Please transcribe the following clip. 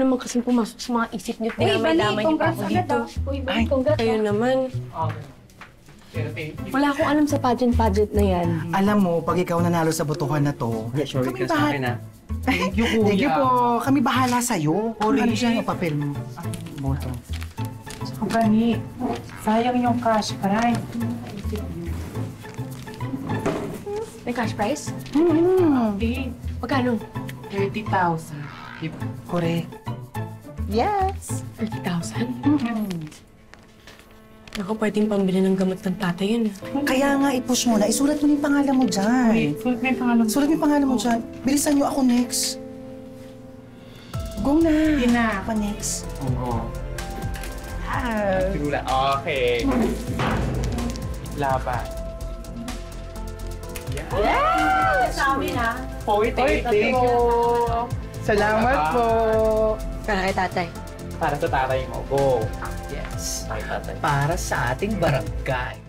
naman kasing pumasok sa mga isip niyo. Uy, Dinamay-damay niyo pa ako dito. Uy, congrats. Kayo naman. Wala akong alam sa pageant na yan. Alam mo, pag ikaw nanalo sa botohan na to, Sorry ka sa akin, ha? Thank you, Kuya. Thank you po. Kami bahala sa'yo. Kung ano siya yung papel mo. Boto. Gani, sayang yung cash prize. May cash prize? Okay. Magkano? 30,000. Diba? Correct. Yes. 30,000? Ako, pwedeng pambili ng gamot ng tatay yun. Kaya nga, i-push mo na. Isulat mo na yung pangalan mo dyan. Sulat may pangalan. Sulat mo yung pangalan mo dyan. Bilisan nyo ako next. Go na. Hindi na. Ako next. Oo. Ah. Sigura. Okay. Laban. Yeah! Sabi na. Thank you. Salamat po. Para kay tatay. Para sa tatay mo. Go. Yes. Ay, tatay. Para sa ating barangay.